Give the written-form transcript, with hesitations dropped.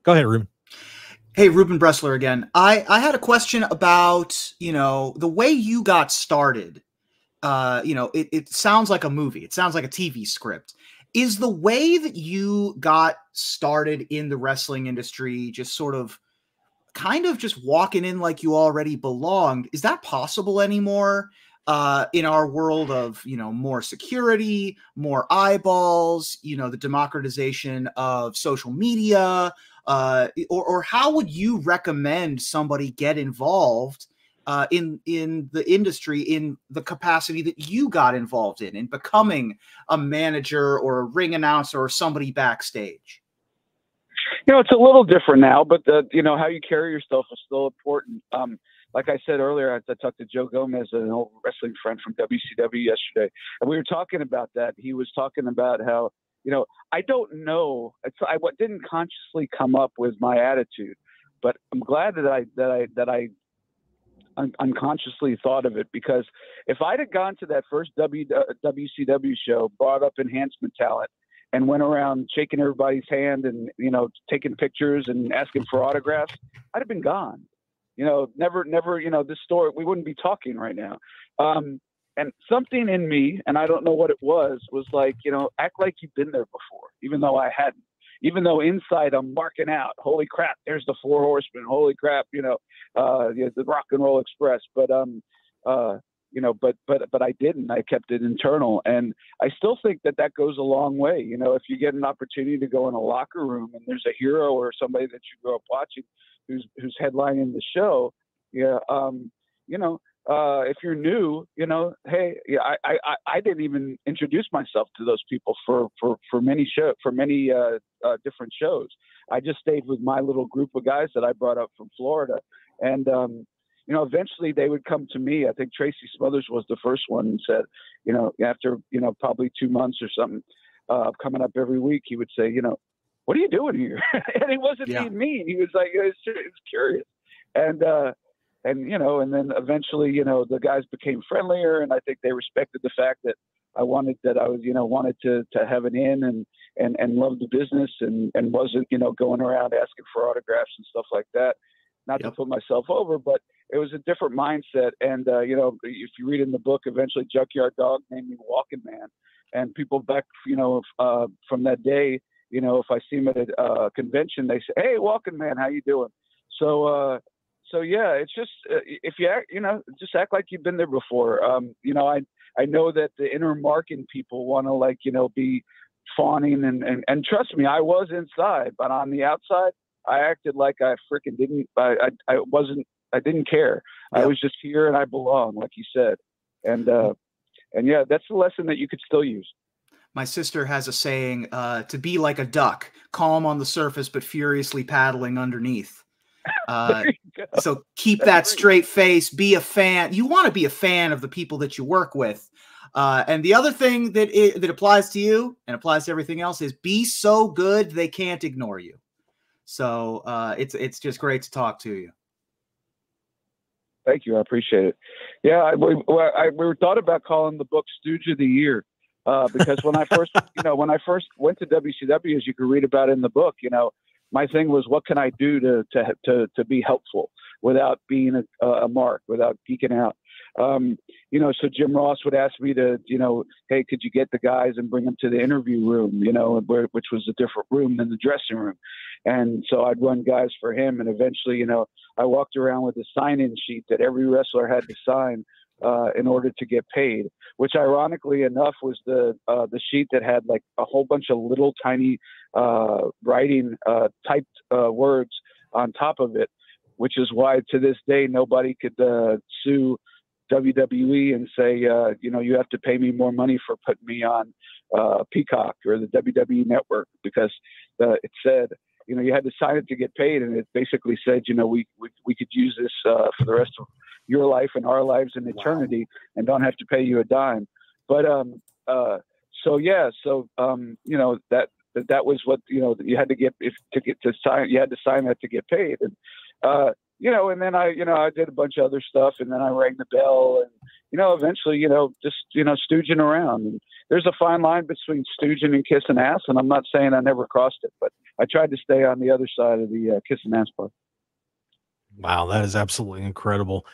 Go ahead, Reuben. Hey, Reuben Bresler again. I had a question about, the way you got started. It sounds like a movie. It sounds like a TV script. Is the way that you got started in the wrestling industry just sort of kind of just walking in like you already belonged? Is that possible anymore? In our world of, more security, more eyeballs, the democratization of social media, or how would you recommend somebody get involved in the industry in the capacity that you got involved in becoming a manager or a ring announcer or somebody backstage? It's a little different now, but how you carry yourself is still important. Like I said earlier, I talked to Joe Gomez, an old wrestling friend from WCW yesterday, and we were talking about that. He was talking about how, I don't know. I didn't consciously come up with my attitude, but I'm glad that I unconsciously thought of it, because if I'd have gone to that first WCW show, brought up enhancement talent, and went around shaking everybody's hand and, taking pictures and asking for autographs, I'd have been gone. Never, this story, we wouldn't be talking right now. And something in me, and I don't know what it was like, act like you've been there before, even though I hadn't. Even though inside I'm marking out, holy crap, there's the Four Horsemen, holy crap, the Rock and Roll Express. But I didn't. I kept it internal, and I still think that goes a long way. If you get an opportunity to go in a locker room and there's a hero or somebody that you grew up watching who's headlining the show, if you're new, hey, I didn't even introduce myself to those people for many different shows. I just stayed with my little group of guys that I brought up from Florida, and eventually they would come to me. I think Tracy Smothers was the first one and said, after, probably 2 months or something, coming up every week, he would say, what are you doing here? And he wasn't being mean. He was like, it's curious. And then eventually, the guys became friendlier, and I think they respected the fact that I wanted to have an in and love the business and wasn't, going around asking for autographs and stuff like that. Not to put myself over, but it was a different mindset. And, if you read in the book, eventually Junkyard Dog named me Walking Man, and people back, from that day, if I see them at a convention, they say, hey, Walking Man, how you doing? So yeah, it's just, if you act, just act like you've been there before. I know that the inner Mark in people want to be fawning and trust me, I was inside, but on the outside, I acted like I freaking didn't. I didn't care. Yep. I was just here and I belong, like you said. And yeah, that's the lesson that you could still use. My sister has a saying: "To be like a duck, calm on the surface but furiously paddling underneath." So keep that straight face. Be a fan. You want to be a fan of the people that you work with. And the other thing that applies to you and applies to everything else is be so good they can't ignore you. So it's just great to talk to you. Thank you. I appreciate it. Yeah, we thought about calling the book Stooge of the Year because when I first, when I first went to WCW, as you can read about in the book, my thing was, what can I do to be helpful without being a mark, without geeking out? So Jim Ross would ask me to, hey, could you get the guys and bring them to the interview room, which was a different room than the dressing room. And so I'd run guys for him. And eventually, I walked around with a sign-in sheet that every wrestler had to sign in order to get paid, which ironically enough was the sheet that had like a whole bunch of little tiny writing typed words on top of it, which is why to this day nobody could sue WWE and say, you have to pay me more money for putting me on Peacock or the WWE Network, because it said, you had to sign it to get paid, and it basically said, we could use this for the rest of your life and our lives in eternity, and don't have to pay you a dime. But so that was what you had to get to sign. You had to sign that to get paid, and and then I did a bunch of other stuff, and then I rang the bell, and, eventually, just, stooging around. And there's a fine line between stooging and kissing ass. And I'm not saying I never crossed it, but I tried to stay on the other side of the kissing ass part. Wow, that is absolutely incredible.